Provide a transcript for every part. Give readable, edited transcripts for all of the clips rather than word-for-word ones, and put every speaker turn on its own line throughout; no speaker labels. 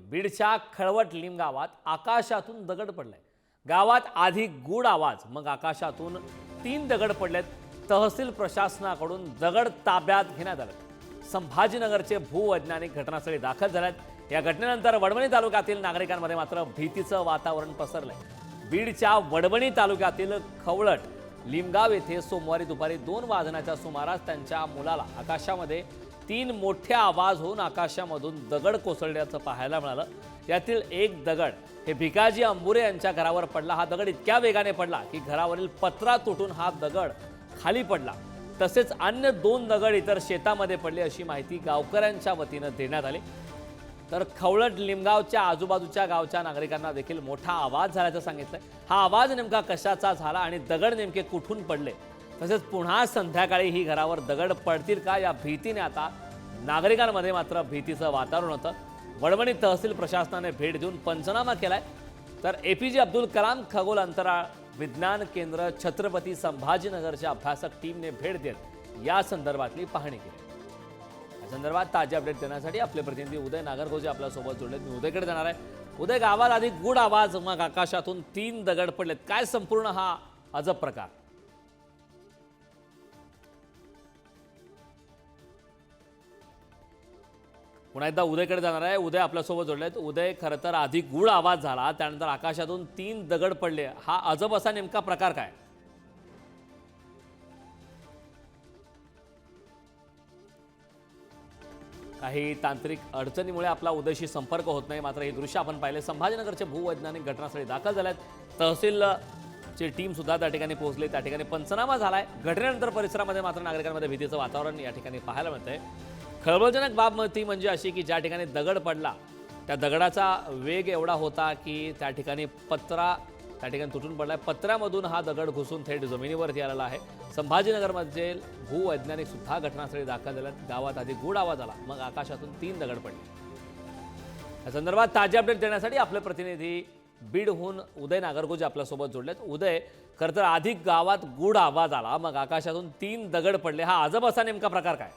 बीडच्या खळवट लिम गावात आकाशातून दगड पडलाय। गावात आधी गूढ आवाज, मग आकाशातून 3 दगड पडलेत। तहसील प्रशासनाकडून दगड ताब्यात घेण्यात आले। संभाजीनगरचे भूवैज्ञानिक घटनास्थळी दाखल झालेत। या घटनेनंतर वडवणी तालुक्यातील नागरिकांमध्ये मात्र भीतीचं वातावरण पसरलंय। बीडच्या वडवणी तालुक्यातील खवळट लिमगाव येथे सोमवारी दुपारी 2 वाजण्याच्या सुमारास त्यांच्या मुलाला आकाशामध्ये 3 मोठे आवाज होऊन आकाशामधून दगड कोसळल्याचं पाहायला मिळालं। यातील एक दगड हे भिकाजी अंबुरे यांच्या घरावर पडला। हा दगड इतक्या वेगाने पडला की घरावरील पत्रा तुटून हा दगड खाली पडला। तसेच अन्य 2 दगड इतर शेतामध्ये पडले अशी माहिती गावकऱ्यांच्या वतीने देण्यात आली। तर खवळट लिमगावच्या आजूबाजूच्या गावच्या नागरिकांना देखील मोठा आवाज झाल्याचं सांगितलंय। हा आवाज नेमका कशाचा झाला आणि दगड नेमके कुठून पडले, तसेच पुन्हा संध्याकाळी ही घरावर दगड पडतील का या भीतीने आता नागरिकांमध्ये मात्र भीतीचं वातावरण होतं। वडवणी तहसील प्रशासनाने भेट देऊन पंचनामा केलाय। तर एपीजे अब्दुल कलाम खगोल अंतराळ विज्ञान केंद्र छत्रपती संभाजीनगरच्या अभ्यासक टीमने भेट देत या संदर्भातली पाहणी केली। या संदर्भात ताजे अपडेट देण्यासाठी आपले प्रतिनिधी उदय नागरगोजे आपल्यासोबत जोडलेत। मी उदयकडे जाणार आहे। उदय, गावात आधी गूढ आवाज, मग आकाशातून 3 दगड पडलेत, काय संपूर्ण हा अजब प्रकार? पुन्हा एकदा उदयकडे जाणार आहे। उदय आपल्यासोबत जोडलेत। उदय, खरं तर आधी गूढ आवाज झाला, त्यानंतर आकाशातून 3 दगड पडले, हा अजब असा नेमका प्रकार काय? काही तांत्रिक अडचणीमुळे आपला उदयशी संपर्क होत नाही, मात्र हे दृश्य आपण पाहिले। संभाजीनगरचे भूवैज्ञानिक घटनास्थळी दाखल झालेत। तहसीलची टीम सुद्धा त्या ठिकाणी पोहोचली। त्या ठिकाणी पंचनामा झालाय। घटनेनंतर परिसरामध्ये मात्र नागरिकांमध्ये भीतीचं वातावरण या ठिकाणी पाहायला मिळतंय। खळबळजनक बाब ती म्हणजे अशी की ज्या ठिकाणी दगड पडला त्या दगडाचा वेग एवढा होता की त्या ठिकाणी पत्रा तुटून पडलाय। पत्र्यामधून हा दगड घुसून थेट जमिनीवरती आलेला आहे। संभाजीनगरमध्ये भूवैज्ञानिक सुद्धा घटनास्थळी दाखल झालेत। गावात आधी गूढ आवाज आला, मग आकाशातून 3 दगड पडले। या संदर्भात ताजे अपडेट देण्यासाठी आपले प्रतिनिधी बीडहून उदय नागरगोजे आपल्यासोबत जोडलेत। उदय, खरं तर आधी गावात गूढ आवाज आला, मग आकाशातून 3 दगड पडले, हा अजब असा नेमका प्रकार काय?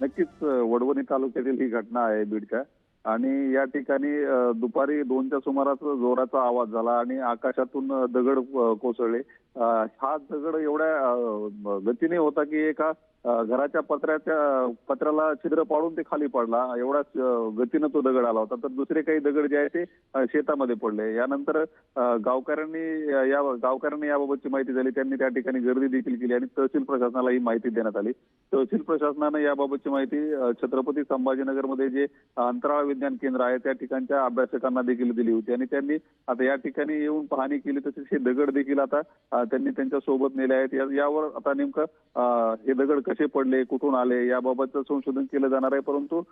नक्कीच वडवणी तालुक्यातील ही घटना आहे बीडच्या। आणि या ठिकाणी दुपारी 2च्या सुमारास जोराचा आवाज झाला आणि आकाशातून दगड कोसळले। हा दगड एवढ्या गतीने होता की एका घराच्या पत्र्याला छिद्र पाडून ते खाली पडला। एवढ्याच गतीनं तो दगड आला होता। तर दुसरे काही दगड जे आहे ते शेतामध्ये पडले। यानंतर गावकऱ्यांनी याबाबतची माहिती झाली। त्यांनी त्या ठिकाणी गर्दी देखील केली आणि तहसील प्रशासनाला ही माहिती देण्यात आली। तहसील प्रशासनाने याबाबतची माहिती छत्रपती संभाजीनगरमध्ये जे अंतराळ विज्ञान केंद्र आहे त्या ठिकाणच्या अभ्यासकांना देखील दिली होती आणि त्यांनी आता या ठिकाणी येऊन पाहणी केली। तसेच हे दगड देखील आता त्यांनी त्यांच्या सोबत नेले आहेत। यावर आता नेमकं हे दगड कसे पडले, कुठून आले याबाबतचं संशोधन केलं जाणार आहे। परंतु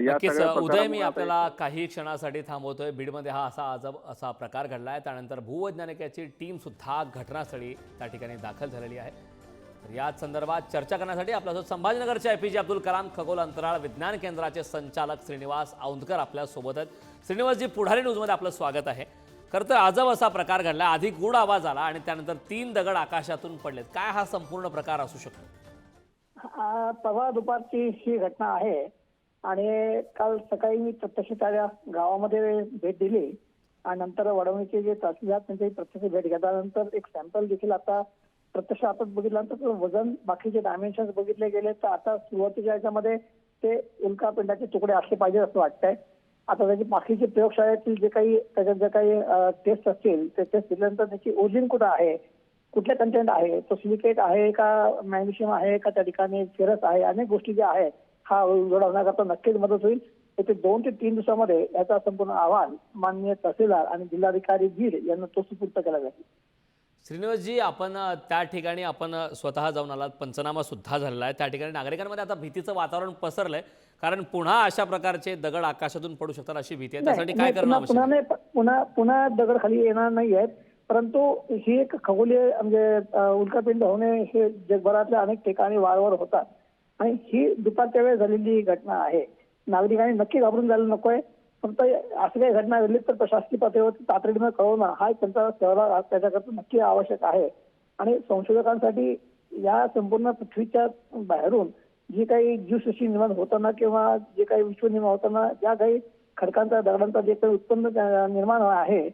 या सगळ्या
उदय, मी आपल्याला काही क्षणासाठी थांबवतोय। बीडमध्ये हा अजब असा प्रकार घडलाय, त्यानंतर भूवैज्ञानिकाची टीम सुद्धा घटनास्थळी त्या ठिकाणी दाखल झालेली आहे। तर याच संदर्भात चर्चा करण्यासाठी आपल्यासोबत संभाजीनगरच्या एपीजे अब्दुल कलाम खगोल अंतराळ विज्ञान केंद्राचे संचालक श्रीनिवास औंधकर आपल्यासोबत आहेत। श्रीनिवासजी, पुढारी न्यूजमध्ये आपलं स्वागत आहे। खरं तर अजब असा प्रकार घडला, आधी गूढ आवाज आला आणि त्यानंतर 3 दगड आकाशातून पडलेत, काय हा संपूर्ण प्रकार असू शकतो?
परवा दुपारची ही घटना आहे आणि काल सकाळी मी प्रत्यक्ष त्या गावामध्ये भेट दिली आणि नंतर वडवणीचे जे तहसीलदार त्यांची प्रत्यक्ष भेट घेतल्यानंतर एक सॅम्पल देखील आता प्रत्यक्ष आपण बघितल्यानंतर वजन बाकीचे डायमेन्शन्स बघितले गेले तर आता सुरुवातीच्या याच्यामध्ये ते उल्कापिंडाचे तुकडे असले पाहिजे असं वाटतंय। आता त्याची बाकीचे प्रयोगशाळेतील जे काही त्याच्यात जे काही टेस्ट असतील ते टेस्ट दिल्यानंतर त्याची ओझोन कुठं आहे, कुठले कंटेंट आहे, तो सिलिकेट आहे का मॅग्नेशियम आहे का त्या ठिकाणी फेरस आहे, अनेक गोष्टी ज्या आहेत हा उलगडा होण्याकरता नक्कीच मदत होईल। येथे 2 ते 3 दिवसामध्ये याचा संपूर्ण अहवाल माननीय तहसीलदार आणि जिल्हाधिकारी बीड यांना तो सुपूर्द केला जाईल।
श्रीनिवासजी, आपण त्या ठिकाणी स्वतः जाऊन आलात, पंचनामा सुद्धा झालेला आहे। त्या ठिकाणी नागरिकांमध्ये आता भीतीचं वातावरण पसरलंय, कारण पुन्हा अशा प्रकारचे दगड आकाशातून पडू शकतात अशी भीती आहे। त्यासाठी काय करणं आवश्यक आहे?
पुन्हा दगड खाली येणार नाही आहेत, परंतु ही एक खगोलीय म्हणजे उल्कापिंड होणे हे जगभरातल्या अनेक ठिकाणी वारंवार होतात आणि ही दुपारच्या वेळेस झालेली घटना आहे। नागरिकांनी नक्की घाबरून जायला नकोय। फक्त असं काही घटना घडली तर प्रशासकीय पातळीवरती तातडीनं कळवणं हा त्यांचा सेवा त्याच्याकरता नक्की आवश्यक आहे। आणि संशोधकांसाठी या संपूर्ण पृथ्वीच्या बाहेरून जी काही जीवसृष्टी निर्माण होताना किंवा जे काही विश्व निर्माण होताना ज्या काही खडकांचा दगडांचा जे काही उत्पन्न निर्माण आहे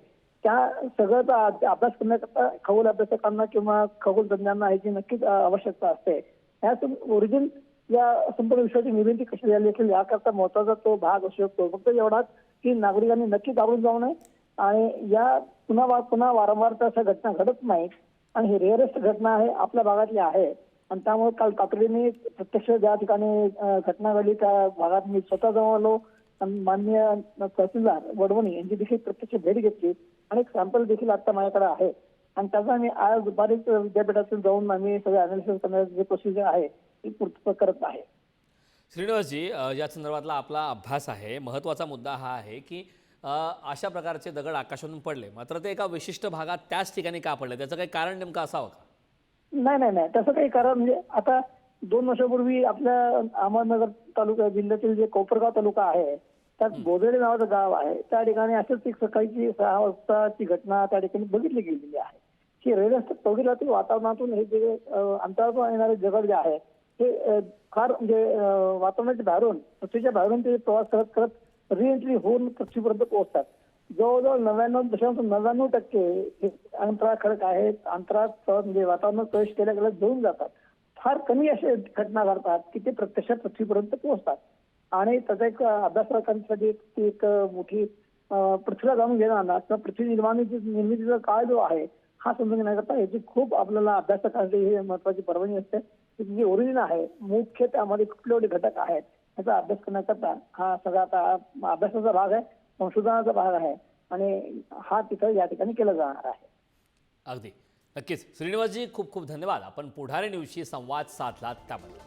त्या सगळ्याचा अभ्यास करण्याकरता खगोल अभ्यासकांना किंवा खगोल तज्ञांना ह्याची नक्कीच आवश्यकता असते. ह्या ओरिजिन या संपूर्ण विश्वाची निर्मिती कशी झाली असेल याकरता महत्वाचा तो भाग असू शकतो. फक्त एवढाच की नागरिकांनी नक्की घाबरून जाऊ नये आणि या पुन्हा वारंवार अशा घटना घडत नाहीत आणि ही रेअरेस्ट घटना आहे आपल्या भागातली आहे आणि त्यामुळे काल तातडीने प्रत्यक्ष ज्या ठिकाणी घटना घडली त्या भागात मी स्वतः जाऊन आलो आणि माननीय तहसीलदार वडवणी यांची देखील प्रत्यक्ष भेट घेतली आणि एक सॅम्पल देखील आता माझ्याकडे आहे आणि त्याचा आम्ही आज दुपारीच विद्यापीठातून जाऊन आम्ही सगळं अनालिसिस करण्याची जे प्रोसिजर आहे ती पूर्ण करत आहे.
श्रीनिवासजी, या संदर्भातला आपला अभ्यास आहे. महत्त्वाचा मुद्दा हा आहे की अशा प्रकारचे दगड आकाशातून पडले, मात्र ते एका विशिष्ट भागात त्याच ठिकाणी का पडले, त्याचं काही कारण नेमकं असावं का?
नाही तसं काही कारण म्हणजे आता 2 वर्षापूर्वी आपल्या अहमदनगर तालुका जिल्ह्यातील जे कोपरगाव तालुका आहे त्यात बोदेडे नावाचं गाव आहे त्या ठिकाणी असंच एक सकाळची 6 वाजताची घटना त्या ठिकाणी बघितली गेलेली आहे की रेल्वे तौगिलातील वातावरणातून हे जे अंतराळातून येणारे दगड जे आहे हे फार म्हणजे वातावरणाच्या बाहेरून पृथ्वीच्या बाहेरून ते प्रवास करत करत रिएंट्री होऊन पृथ्वीपर्यंत पोहोचतात. जवळजवळ 99.99% अंतराळ खडक आहेत अंतराळात म्हणजे वातावरणात प्रवेश केल्या गेल्या जळून जातात. फार कमी अशा घटना घडतात की ते प्रत्यक्षात पृथ्वीपर्यंत पोहोचतात आणि त्याचा एक अभ्यासकांसाठी एक मोठी पृथ्वीला जाणून घेणार किंवा पृथ्वी निर्मितीचा काळ जो आहे हा समजून घेण्याकरता याची खूप आपल्याला अभ्यासकांची ही महत्वाची पर्वणी असते. जी ओरिजिन आहे मुख्य त्यामध्ये कुठले कुठले घटक आहेत याचा अभ्यास करण्याकरता हा सगळा आता अभ्यासाचा भाग आहे संशोधनाचा भाग आहे आणि हा तिथं या ठिकाणी केला जाणार आहे.
अगदी नक्कीच. श्रीनिवासजी, खूप खूप धन्यवाद. आपण पुढारी न्यूजशी संवाद साधलात त्याबद्दल.